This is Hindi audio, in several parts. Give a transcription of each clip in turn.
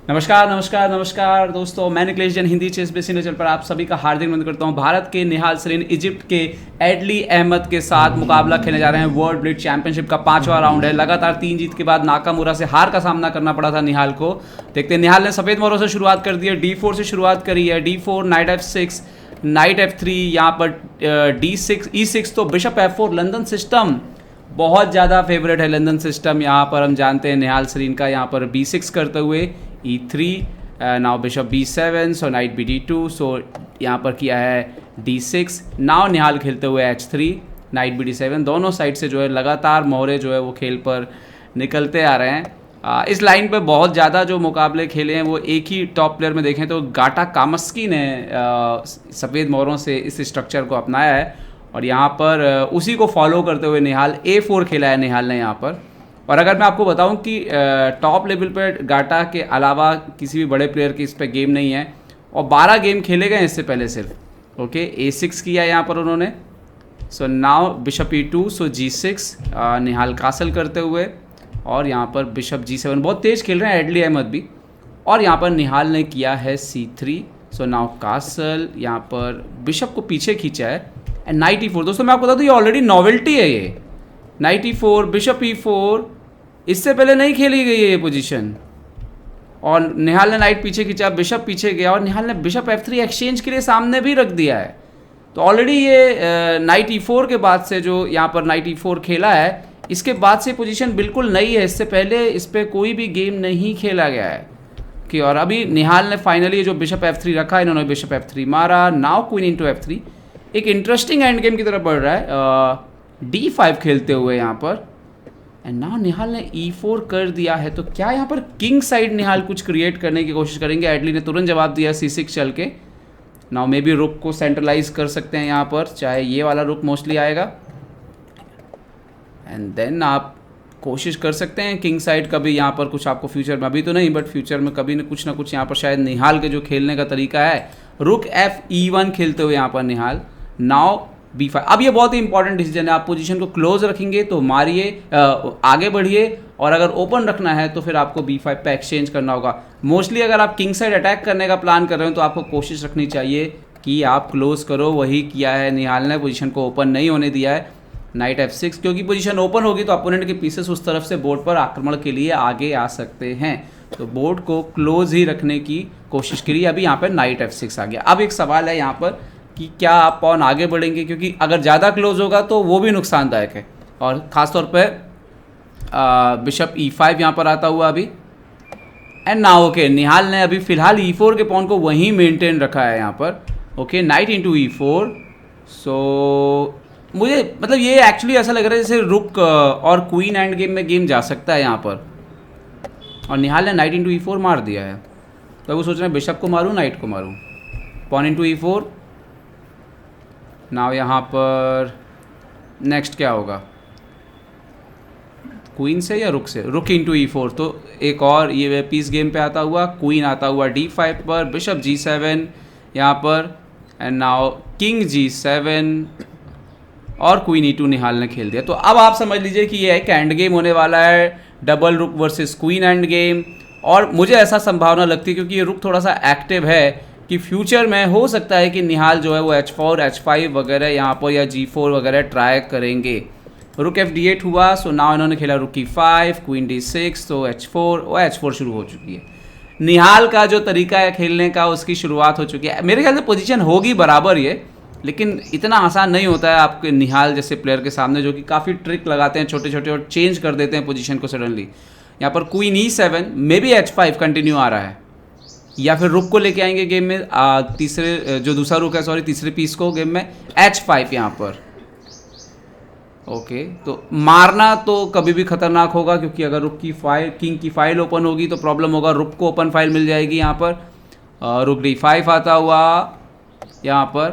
नमस्कार नमस्कार नमस्कार दोस्तों, मैं Nikhilesh Jain Hindi chess basin channel पर आप सभी का हार्दिक अभिनंदन करता हूं। भारत के निहाल सरीन इजिप्ट के एडली अहमद के साथ मुकाबला खेलने जा रहे हैं। वर्ल्ड ब्लिट्ज चैंपियनशिप का 5वां राउंड है। लगातार 3 जीत के बाद नाकामुरा से हार का सामना करना पड़ा था निहाल को। देखते हैं, निहाल ने सफ़ेद मोहरों से शुरुआत कर दी है। D4 से शुरुआत करी है। D4, night F6, night F3, यहाँ पर D6, E6, तो बिशप F4। लंदन सिस्टम बहुत ज़्यादा फेवरेट है। लंदन सिस्टम यहाँ पर हम जानते हैं निहाल सरीन का। यहाँ पर B6 करते हुए E3, नाउ बिशप B7, सो नाइट BD2, सो यहाँ पर किया है D6। नाउ निहाल खेलते हुए H3, नाइट BD7। दोनों साइड से जो है लगातार मोहरे जो है वो खेल पर निकलते आ रहे हैं। इस लाइन पे बहुत ज़्यादा जो मुकाबले खेले हैं वो एक ही टॉप प्लेयर में देखें तो गाटा कामस्की ने सफ़ेद मोहरों से इस स्ट्रक्चर को अपनाया है और यहाँ पर उसी को फॉलो करते हुए निहाल A4 खेला है निहाल ने यहाँ पर। और अगर मैं आपको बताऊं कि टॉप लेवल पर गाटा के अलावा किसी भी बड़े प्लेयर की इस पर गेम नहीं है और 12 गेम खेले गए इससे पहले सिर्फ। ओके, A6 किया यहाँ पर उन्होंने। सो नाउ बिशप E2, सो G6, निहाल कासल करते हुए। और यहाँ पर बिशप G7, बहुत तेज़ खेल रहे हैं एडली अहमद भी। और यहाँ पर निहाल ने किया है C3, सो नाउ कासल। यहाँ पर बिशप को पीछे खींचा है एंड नाइट E4। दोस्तों मैं आपको बता दूँ, ये ऑलरेडी नॉवेल्टी है। ये नाइट E4, बिशप E4, इससे पहले नहीं खेली गई है ये पोजीशन। और निहाल ने नाइट पीछे खींचा, बिशप पीछे गया और निहाल ने बिशप F3 एक्सचेंज के लिए सामने भी रख दिया है। तो ऑलरेडी ये नाइट E4 के बाद से जो यहाँ पर नाइट E4 खेला है, इसके बाद से पोजीशन बिल्कुल नई है। इससे पहले इस पर कोई भी गेम नहीं खेला गया है कि। और अभी निहाल ने फाइनली जो बिशप F3 रखा, इन्होंने बिशप F3 मारा। नाउ क्वीन इंटू F3, एक इंटरेस्टिंग एंड गेम की तरफ बढ़ रहा है। D5 खेलते हुए यहाँ पर एंड नाउ निहाल ने E4 कर दिया है। तो क्या यहाँ पर किंग साइड निहाल कुछ क्रिएट करने की कोशिश करेंगे? एडली ने तुरंत जवाब दिया C6 चल के। नाउ मे बी रुक को सेंट्रलाइज कर सकते हैं यहाँ पर, चाहे ये वाला रुक मोस्टली आएगा। एंड देन आप कोशिश कर सकते हैं किंग साइड का भी यहाँ पर कुछ आपको फ्यूचर में, अभी तो नहीं बट फ्यूचर में कभी कुछ ना कुछ यहाँ पर शायद निहाल के जो खेलने का तरीका है। रुक F E1 खेलते हुए यहाँ पर निहाल। Now B5। अब ये बहुत ही इंपॉर्टेंट डिसीजन है। आप पोजीशन को क्लोज रखेंगे तो मारिए, आगे बढ़िए, और अगर ओपन रखना है तो फिर आपको B5 पे एक्सचेंज करना होगा। मोस्टली अगर आप किंग साइड अटैक करने का प्लान कर रहे हो तो आपको कोशिश रखनी चाहिए कि आप क्लोज करो। वही किया है निहाल ने, पोजीशन को ओपन नहीं होने दिया है। नाइट F6, क्योंकि पोजीशन ओपन होगी तो अपोनेंट के पीसेस उस तरफ से बोर्ड पर आक्रमण के लिए आगे आ सकते हैं। तो बोर्ड को क्लोज ही रखने की कोशिश करिए। अभी यहाँ पर नाइट F6 आ गया। अब एक सवाल है यहाँ पर कि क्या आप पॉन आगे बढ़ेंगे, क्योंकि अगर ज़्यादा क्लोज होगा तो वो भी नुकसानदायक है। और ख़ासतौर पर बिशप E5 यहाँ पर आता हुआ अभी। एंड नाउ ओके, निहाल ने अभी फ़िलहाल E4 के पॉन को वहीं मेंटेन रखा है यहाँ पर। Okay, night into E4। सो मुझे मतलब ये एक्चुअली ऐसा लग रहा है जैसे रुक और क्वीन एंड गेम में गेम जा सकता है यहाँ पर। और निहाल ने नाइट इंटू E4 मार दिया है। तो वो सोच रहे हैं बिशप को मारूँ नाइट को मारूँ। Pawn into E4। नाउ यहाँ पर नेक्स्ट क्या होगा, क्वीन से या रुक से? रुक इंटू E4। तो एक और ये पीस गेम पे आता हुआ, क्वीन आता हुआ D5 पर, बिशप G7 यहाँ पर। एंड नाउ किंग G7 और क्वीन E2 निहाल ने खेल दिया। तो अब आप समझ लीजिए कि ये एक एंड गेम होने वाला है, डबल रुक वर्सेस क्वीन एंड गेम। और मुझे ऐसा संभावना लगती है क्योंकि ये रुक थोड़ा सा एक्टिव है कि फ्यूचर में हो सकता है कि निहाल जो है वो H4, H5 वगैरह यहाँ पर या G4 वगैरह ट्राई करेंगे। रुक F8 हुआ, सो नाउ इन्होंने खेला रुक E5, क्वीन D6, तो H4 और H4 शुरू हो चुकी है। निहाल का जो तरीका है खेलने का उसकी शुरुआत हो चुकी है। मेरे ख्याल से पोजीशन होगी बराबर ये, लेकिन इतना आसान नहीं होता है आपके निहाल जैसे प्लेयर के सामने जो कि काफ़ी ट्रिक लगाते हैं छोटे छोटे और चेंज कर देते हैं पोजीशन को सडनली। यहाँ पर queen E7, may be H5 continue आ रहा है, या फिर रुक को लेके आएंगे गेम में तीसरे जो दूसरा रुक है, सॉरी तीसरे पीस को गेम में H5 यहाँ पर। ओके, तो मारना तो कभी भी खतरनाक होगा क्योंकि अगर रुक की फाइल, किंग की फाइल ओपन होगी तो प्रॉब्लम होगा। रुक को ओपन फाइल मिल जाएगी यहाँ पर। रुक D5 आता हुआ यहाँ पर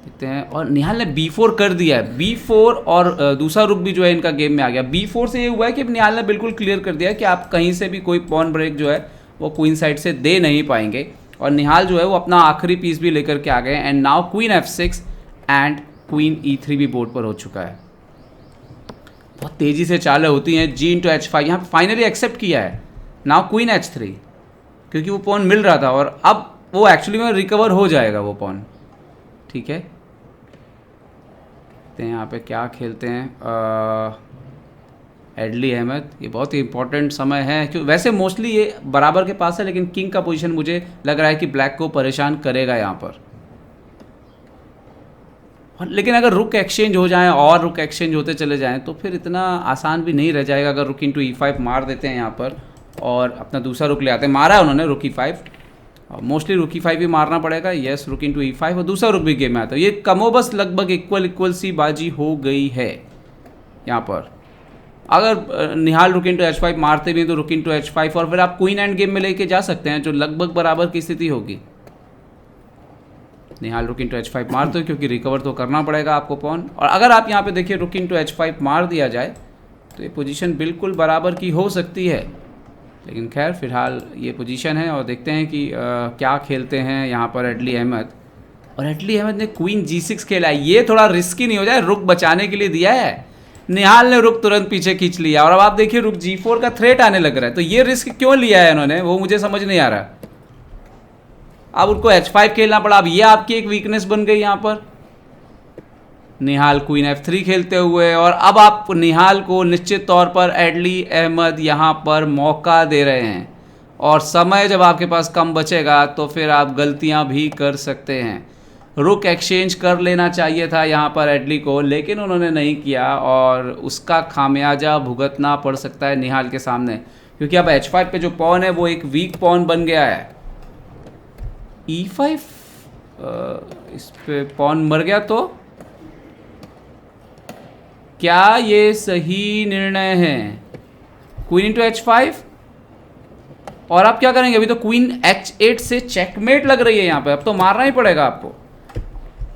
देखते हैं। और निहाल ने B4 कर दिया है। B4 और दूसरा रुक भी जो है इनका गेम में आ गया। B4 से ये हुआ है कि निहाल ने बिल्कुल क्लियर कर दिया है कि आप कहीं से भी कोई पॉन ब्रेक जो है वो क्वीन साइड से दे नहीं पाएंगे। और निहाल जो है वो अपना आखिरी पीस भी लेकर के आ गए। And now queen F6 and queen E3 भी बोर्ड पर हो चुका है। बहुत तेज़ी से चालें होती हैं। G इंटू H5 यहाँ फाइनली एक्सेप्ट किया है। नाउ क्वीन H3 क्योंकि वो पॉन मिल रहा था और अब वो एक्चुअली में रिकवर हो जाएगा वो पॉन। ठीक है, देखते हैं यहाँ पे क्या खेलते हैं। एडली अहमद, ये बहुत ही इंपॉर्टेंट समय है क्योंकि वैसे मोस्टली ये बराबर के पास है, लेकिन किंग का पोजीशन मुझे लग रहा है कि ब्लैक को परेशान करेगा यहाँ पर। लेकिन अगर रुक एक्सचेंज हो जाए और रुक एक्सचेंज होते चले जाएं तो फिर इतना आसान भी नहीं रह जाएगा। अगर रुक इंटू E5 मार देते हैं यहाँ पर और अपना दूसरा रुक ले आते हैं, मारा है उन्होंने रुक E5, मोस्टली रुक E5 भी मारना पड़ेगा। यस, रुक इंटू E5 और दूसरा रुक भी गेम में आता है। ये कमोबस लगभग इक्वल सी बाजी हो गई है यहाँ पर। अगर निहाल रुक इंटू H5 मारते भी हैं तो रुक इंटू H5 और फिर आप क्वीन एंड गेम में लेके जा सकते हैं, जो लगभग बराबर की स्थिति होगी। निहाल रुक इंटू H5 मारते हो क्योंकि रिकवर तो करना पड़ेगा आपको पॉन। और अगर आप यहाँ पे देखिए रुक इंटू H5 मार दिया जाए तो ये पोजीशन बिल्कुल बराबर की हो सकती है, लेकिन खैर फिलहाल ये पोजीशन है। और देखते हैं कि क्या खेलते हैं यहाँ पर एडली अहमद। और एडली अहमद ने क्वीन G6 खेला है, ये थोड़ा रिस्की नहीं हो जाए, रुक बचाने के लिए दिया है। निहाल ने रुक तुरंत पीछे खींच लिया और अब आप देखिए रुक G4 का थ्रेट आने लग रहा है, तो ये रिस्क क्यों लिया है इन्होंने, वो मुझे समझ नहीं आ रहा। अब उनको H5 खेलना पड़ा, अब ये आपकी एक वीकनेस बन गई यहाँ पर। निहाल क्वीन F3 खेलते हुए, और अब आप निहाल को निश्चित तौर पर एडली अहमद यहाँ पर मौका दे रहे हैं। और समय जब आपके पास कम बचेगा तो फिर आप गलतियाँ भी कर सकते हैं। रुक एक्सचेंज कर लेना चाहिए था यहाँ पर एडली को, लेकिन उन्होंने नहीं किया और उसका खामियाजा भुगतना पड़ सकता है निहाल के सामने, क्योंकि अब H5 पे जो पॉन है वो एक वीक पॉन बन गया है। E5 इस पे पॉन मर गया तो क्या ये सही निर्णय है? क्वीन इंटू H5 और आप क्या करेंगे? अभी तो क्वीन H8 से चेकमेट लग रही है यहाँ पे, अब तो मारना ही पड़ेगा आपको।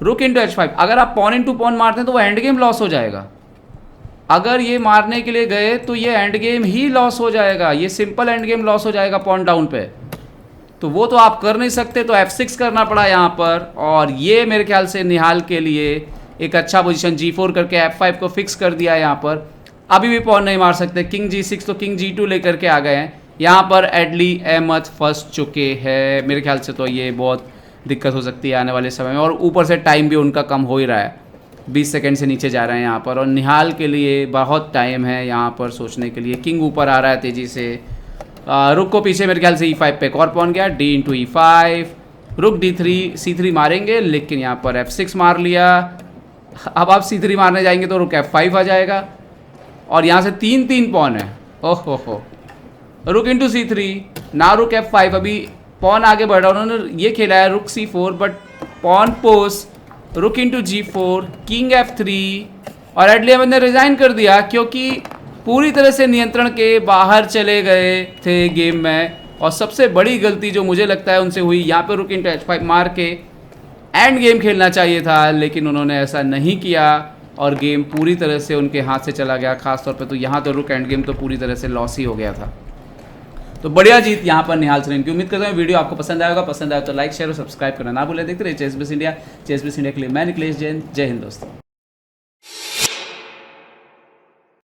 रुक इंटू H5, अगर आप पॉन इंटू पॉन मारते हैं तो वो एंड गेम लॉस हो जाएगा। अगर ये मारने के लिए गए तो ये एंड गेम ही लॉस हो जाएगा, ये सिंपल एंड गेम लॉस हो जाएगा पॉन डाउन पे, तो वो तो आप कर नहीं सकते। तो F6 करना पड़ा यहाँ पर, और ये मेरे ख्याल से निहाल के लिए एक अच्छा पोजीशन। G4 करके F5 को फिक्स कर दिया यहाँ पर। अभी भी पॉन नहीं मार सकते, किंग G6 तो किंग G2 लेकर के आ गए हैं। यहाँ पर एडली अहमद फंस चुके हैं मेरे ख्याल से, तो ये बहुत दिक्कत हो सकती है आने वाले समय में। और ऊपर से टाइम भी उनका कम हो ही रहा है, 20 सेकंड से नीचे जा रहे हैं यहाँ पर, और निहाल के लिए बहुत टाइम है यहाँ पर सोचने के लिए। किंग ऊपर आ रहा है तेज़ी से, रुक को पीछे मेरे ख्याल से E5 पे एक और पॉन गया, D इंटू E5, रुक D3 C3 मारेंगे, लेकिन यहाँ पर F6 मार लिया। अब आप C3 मारने जाएंगे तो रुक F5 आ जाएगा, और यहाँ से 3-3 पॉन है। ओहो हो, रुक इंटू C3 ना रुक F5, अभी पॉन आगे बढ़ रहा है। उन्होंने ये खेला है rook C4, but pawn post, rook into G4, king F3, और एडली अहमद ने रिजाइन कर दिया क्योंकि पूरी तरह से नियंत्रण के बाहर चले गए थे गेम में। और सबसे बड़ी गलती जो मुझे लगता है उनसे हुई, यहाँ पे रुक इंटू H5 मार के एंड गेम खेलना चाहिए था, लेकिन उन्होंने ऐसा नहीं किया और गेम पूरी तरह से उनके हाथ से चला गया। खासतौर पे तो यहाँ तो रुक एंड गेम तो पूरी तरह से लॉस ही हो गया था। तो बढ़िया जीत यहाँ पर निहाल सरीन की। उम्मीद करता हूँ वीडियो आपको पसंद आएगा। पसंद आया तो लाइक शेयर और सब्सक्राइब करना ना भूलें। देखते रहिए chess base India. Chess base India के लिए मैं निकलेश जैन। जय हिंद दोस्तों।